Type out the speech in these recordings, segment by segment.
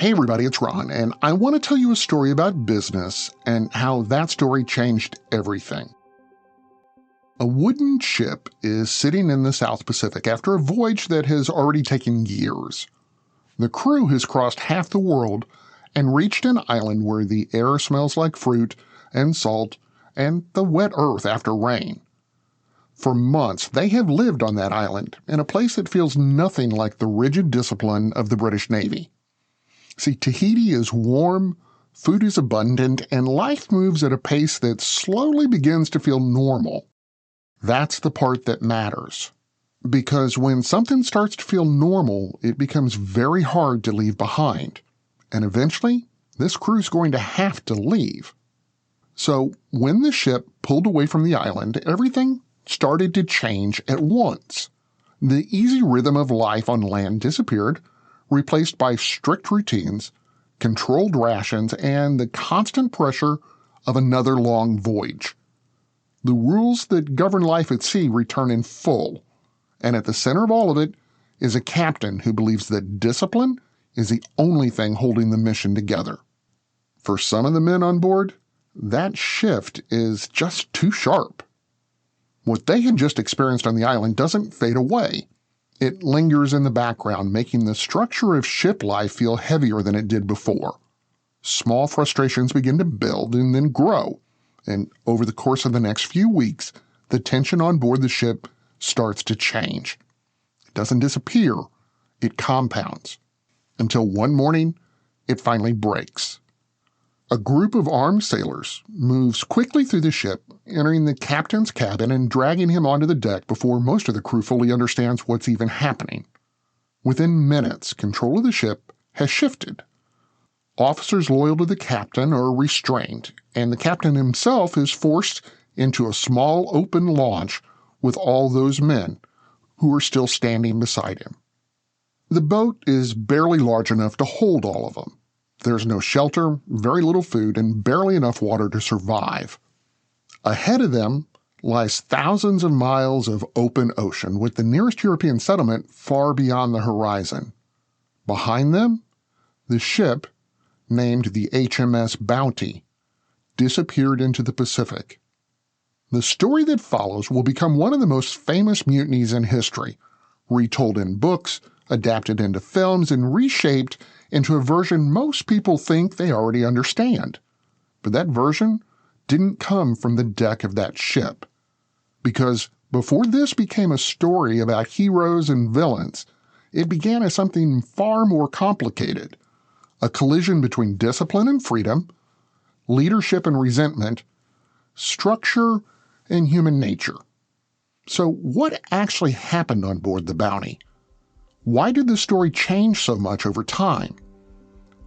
Hey everybody, it's Ron, and I want to tell you a story about business and how that story changed everything. A wooden ship is sitting in the South Pacific after a voyage that has already taken years. The crew has crossed half the world and reached an island where the air smells like fruit and salt and the wet earth after rain. For months, they have lived on that island in a place that feels nothing like the rigid discipline of the British Navy. See, Tahiti is warm, food is abundant, and life moves at a pace that slowly begins to feel normal. That's the part that matters. Because when something starts to feel normal, it becomes very hard to leave behind. And eventually, this crew's going to have to leave. So when the ship pulled away from the island, everything started to change at once. The easy rhythm of life on land disappeared, replaced by strict routines, controlled rations, and the constant pressure of another long voyage. The rules that govern life at sea return in full, and at the center of all of it is a captain who believes that discipline is the only thing holding the mission together. For some of the men on board, that shift is just too sharp. What they had just experienced on the island doesn't fade away. It lingers in the background, making the structure of ship life feel heavier than it did before. Small frustrations begin to build and then grow, and over the course of the next few weeks, the tension on board the ship starts to change. It doesn't disappear, it compounds, until one morning, it finally breaks. A group of armed sailors moves quickly through the ship, entering the captain's cabin and dragging him onto the deck before most of the crew fully understands what's even happening. Within minutes, control of the ship has shifted. Officers loyal to the captain are restrained, and the captain himself is forced into a small open launch with all those men who are still standing beside him. The boat is barely large enough to hold all of them. There's no shelter, very little food, and barely enough water to survive. Ahead of them lies thousands of miles of open ocean, with the nearest European settlement far beyond the horizon. Behind them, the ship, named the HMS Bounty, disappeared into the Pacific. The story that follows will become one of the most famous mutinies in history, retold in books, adapted into films, and reshaped into a version most people think they already understand. But that version didn't come from the deck of that ship. Because before this became a story about heroes and villains, it began as something far more complicated. A collision between discipline and freedom, leadership and resentment, structure and human nature. So what actually happened on board the Bounty? Why did the story change so much over time?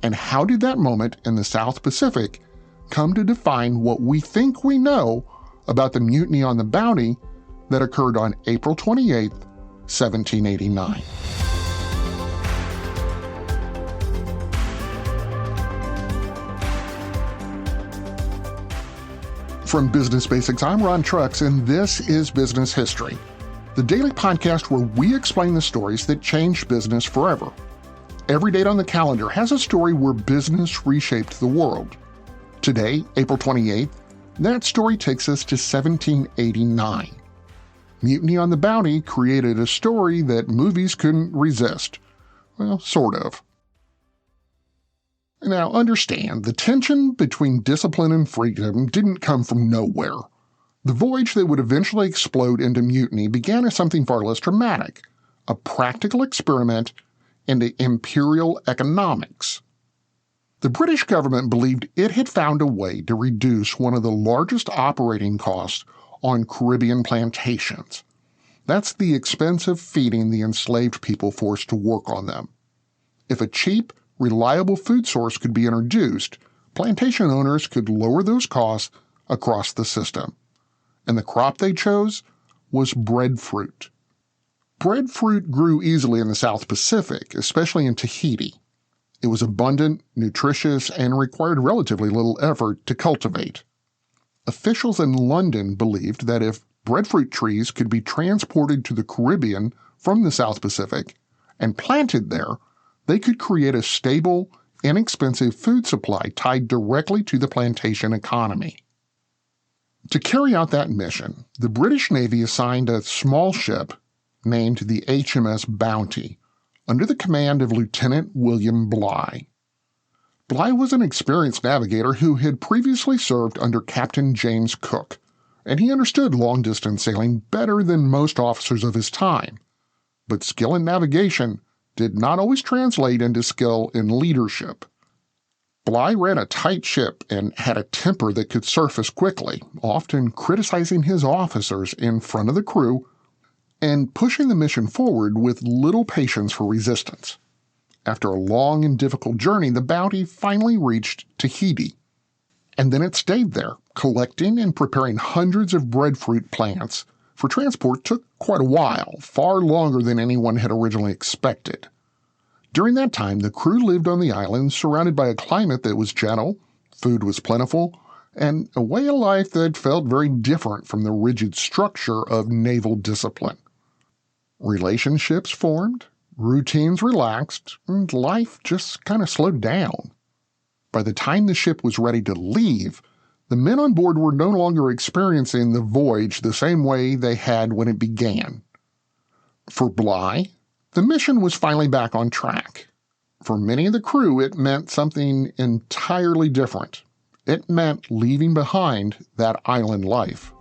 And how did that moment in the South Pacific come to define what we think we know about the mutiny on the Bounty that occurred on April 28, 1789? From Business Basics, I'm Ron Trucks, and this is Business History, the daily podcast where we explain the stories that changed business forever. Every date on the calendar has a story where business reshaped the world. Today, April 28th, that story takes us to 1789. Mutiny on the Bounty created a story that movies couldn't resist. Well, sort of. Now, understand, the tension between discipline and freedom didn't come from nowhere. The voyage that would eventually explode into mutiny began as something far less dramatic, a practical experiment into imperial economics. The British government believed it had found a way to reduce one of the largest operating costs on Caribbean plantations. That's the expense of feeding the enslaved people forced to work on them. If a cheap, reliable food source could be introduced, plantation owners could lower those costs across the system. And the crop they chose was breadfruit. Breadfruit grew easily in the South Pacific, especially in Tahiti. It was abundant, nutritious, and required relatively little effort to cultivate. Officials in London believed that if breadfruit trees could be transported to the Caribbean from the South Pacific and planted there, they could create a stable, inexpensive food supply tied directly to the plantation economy. To carry out that mission, the British Navy assigned a small ship named the HMS Bounty under the command of Lieutenant William Bligh. Bligh was an experienced navigator who had previously served under Captain James Cook, and he understood long-distance sailing better than most officers of his time. But skill in navigation did not always translate into skill in leadership. Bligh ran a tight ship and had a temper that could surface quickly, often criticizing his officers in front of the crew and pushing the mission forward with little patience for resistance. After a long and difficult journey, the Bounty finally reached Tahiti, and then it stayed there, collecting and preparing hundreds of breadfruit plants. For transport took quite a while, far longer than anyone had originally expected. During that time, the crew lived on the island surrounded by a climate that was gentle, food was plentiful, and a way of life that felt very different from the rigid structure of naval discipline. Relationships formed, routines relaxed, and life just kind of slowed down. By the time the ship was ready to leave, the men on board were no longer experiencing the voyage the same way they had when it began. For Bligh, the mission was finally back on track. For many of the crew, it meant something entirely different. It meant leaving behind that island life.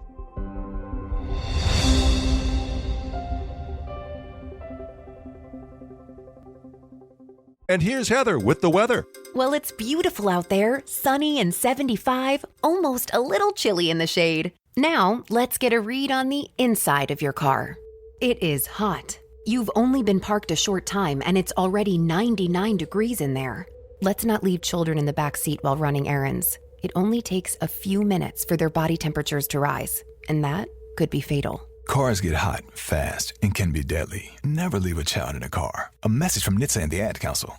And here's Heather with the weather. Well, it's beautiful out there, sunny and 75, almost a little chilly in the shade. Now, let's get a read on the inside of your car. It is hot. You've only been parked a short time and it's already 99 degrees in there. Let's not leave children in the back seat while running errands. It only takes a few minutes for their body temperatures to rise, and that could be fatal. Cars get hot, fast, and can be deadly. Never leave a child in a car. A message from NHTSA and the Ad Council.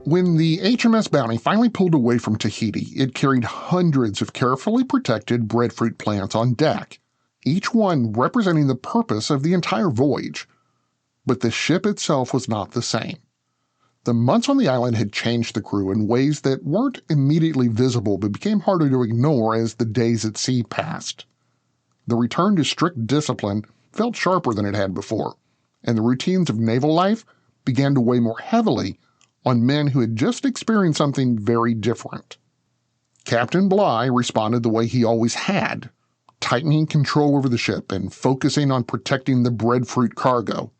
When the HMS Bounty finally pulled away from Tahiti, it carried hundreds of carefully protected breadfruit plants on deck, each one representing the purpose of the entire voyage. But the ship itself was not the same. The months on the island had changed the crew in ways that weren't immediately visible but became harder to ignore as the days at sea passed. The return to strict discipline felt sharper than it had before, and the routines of naval life began to weigh more heavily on men who had just experienced something very different. Captain Bligh responded the way he always had, tightening control over the ship and focusing on protecting the breadfruit cargo.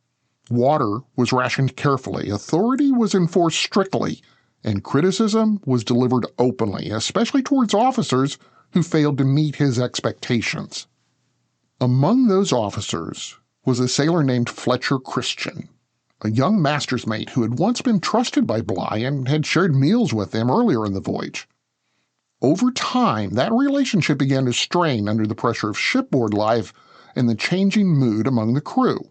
Water was rationed carefully, authority was enforced strictly, and criticism was delivered openly, especially towards officers who failed to meet his expectations. Among those officers was a sailor named Fletcher Christian, a young master's mate who had once been trusted by Bligh and had shared meals with him earlier in the voyage. Over time, that relationship began to strain under the pressure of shipboard life and the changing mood among the crew.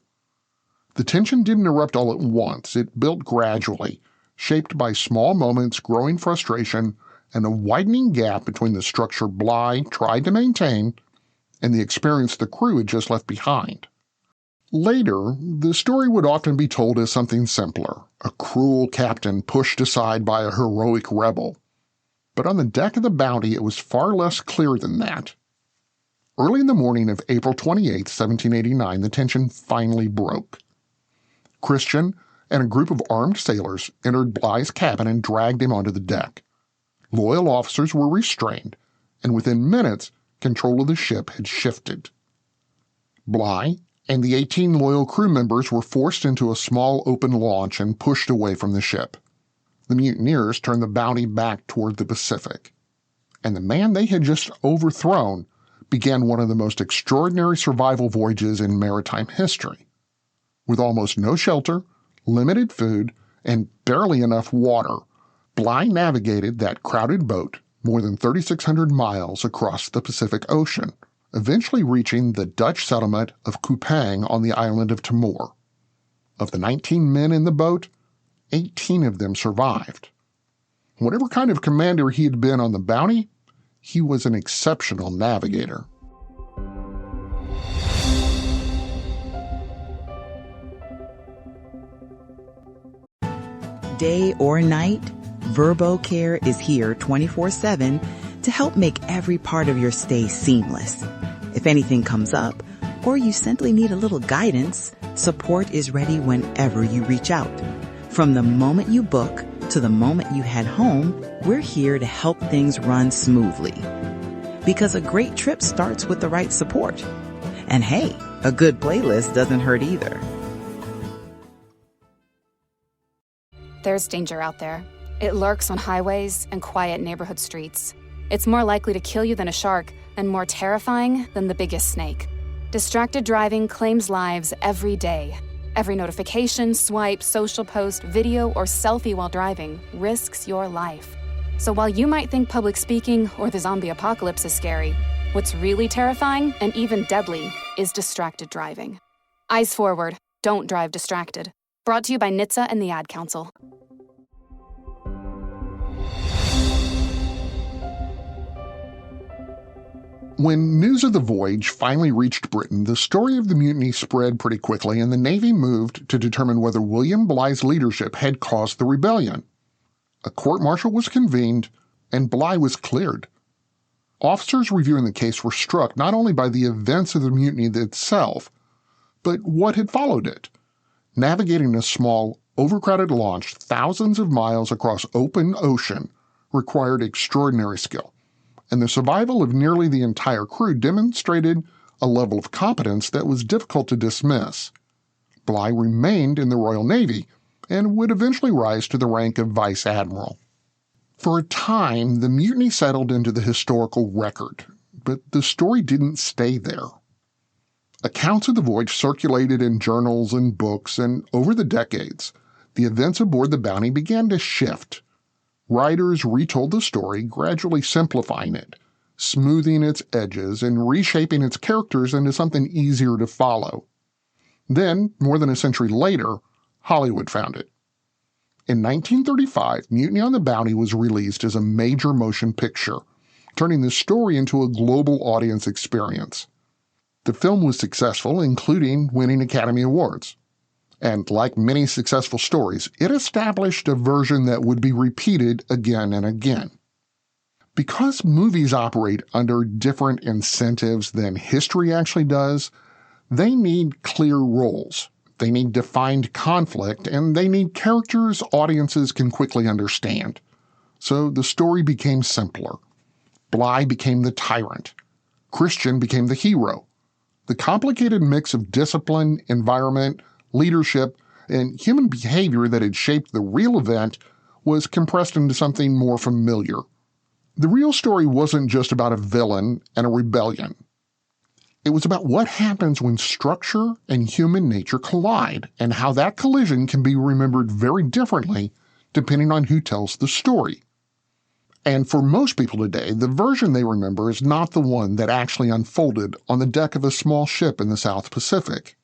The tension didn't erupt all at once. It built gradually, shaped by small moments, growing frustration, and a widening gap between the structure Bligh tried to maintain and the experience the crew had just left behind. Later, the story would often be told as something simpler, a cruel captain pushed aside by a heroic rebel. But on the deck of the Bounty, it was far less clear than that. Early in the morning of April 28, 1789, the tension finally broke. Christian and a group of armed sailors entered Bligh's cabin and dragged him onto the deck. Loyal officers were restrained, and within minutes, control of the ship had shifted. Bligh and the 18 loyal crew members were forced into a small open launch and pushed away from the ship. The mutineers turned the Bounty back toward the Pacific, and the man they had just overthrown began one of the most extraordinary survival voyages in maritime history. With almost no shelter, limited food, and barely enough water, Bligh navigated that crowded boat more than 3,600 miles across the Pacific Ocean, eventually reaching the Dutch settlement of Kupang on the island of Timor. Of the 19 men in the boat, 18 of them survived. Whatever kind of commander he had been on the Bounty, he was an exceptional navigator. Day or night, VerboCare is here 24/7 to help make every part of your stay seamless. If anything comes up, or you simply need a little guidance, support is ready whenever you reach out. From the moment you book to the moment you head home, we're here to help things run smoothly. Because a great trip starts with the right support. And hey, a good playlist doesn't hurt either. There's danger out there. It lurks on highways and quiet neighborhood streets. It's more likely to kill you than a shark and more terrifying than the biggest snake. Distracted driving claims lives every day. Every notification, swipe, social post, video, or selfie while driving risks your life. So while you might think public speaking or the zombie apocalypse is scary, what's really terrifying and even deadly is distracted driving. Eyes forward, don't drive distracted. Brought to you by NHTSA and the Ad Council. When news of the voyage finally reached Britain, the story of the mutiny spread pretty quickly, and the Navy moved to determine whether William Bligh's leadership had caused the rebellion. A court-martial was convened, and Bligh was cleared. Officers reviewing the case were struck not only by the events of the mutiny itself, but what had followed it. Navigating a small, overcrowded launch thousands of miles across open ocean required extraordinary skill, and the survival of nearly the entire crew demonstrated a level of competence that was difficult to dismiss. Bligh remained in the Royal Navy and would eventually rise to the rank of Vice Admiral. For a time, the mutiny settled into the historical record, but the story didn't stay there. Accounts of the voyage circulated in journals and books, and over the decades, the events aboard the Bounty began to shift. Writers retold the story, gradually simplifying it, smoothing its edges, and reshaping its characters into something easier to follow. Then, more than a century later, Hollywood found it. In 1935, Mutiny on the Bounty was released as a major motion picture, turning the story into a global audience experience. The film was successful, including winning Academy Awards. And like many successful stories, it established a version that would be repeated again and again. Because movies operate under different incentives than history actually does, they need clear roles. They need defined conflict, and they need characters audiences can quickly understand. So the story became simpler. Bligh became the tyrant. Christian became the hero. The complicated mix of discipline, environment, leadership, and human behavior that had shaped the real event was compressed into something more familiar. The real story wasn't just about a villain and a rebellion. It was about what happens when structure and human nature collide, and how that collision can be remembered very differently depending on who tells the story. And for most people today, the version they remember is not the one that actually unfolded on the deck of a small ship in the South Pacific.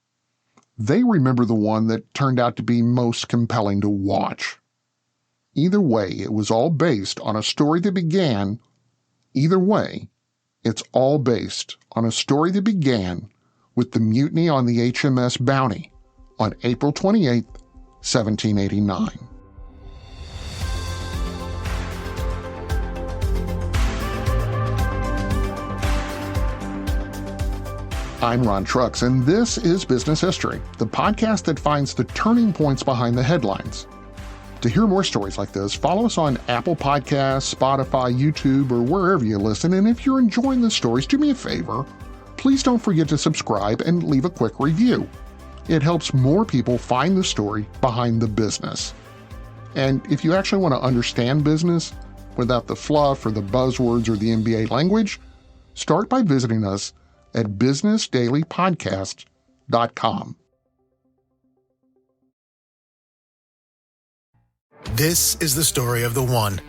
They remember the one that turned out to be most compelling to watch. Either way, it was all based on a story that began with the mutiny on the HMS Bounty on April 28, 1789. I'm Ron Trucks, and this is Business History, the podcast that finds the turning points behind the headlines. To hear more stories like this, follow us on Apple Podcasts, Spotify, YouTube, or wherever you listen. And if you're enjoying the stories, do me a favor. Please don't forget to subscribe and leave a quick review. It helps more people find the story behind the business. And if you actually want to understand business without the fluff or the buzzwords or the MBA language, start by visiting us at businessdailypodcast.com. This is the story of the one.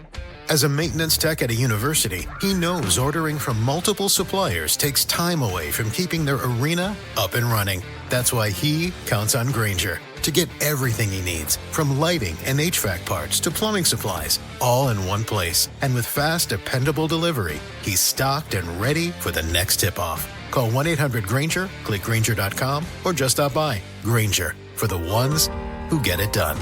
As a maintenance tech at a university, he knows ordering from multiple suppliers takes time away from keeping their arena up and running. That's why he counts on Grainger to get everything he needs, from lighting and HVAC parts to plumbing supplies, all in one place. And with fast, dependable delivery, he's stocked and ready for the next tip-off. Call 1-800-GRAINGER, click Grainger.com, or just stop by. Grainger, for the ones who get it done.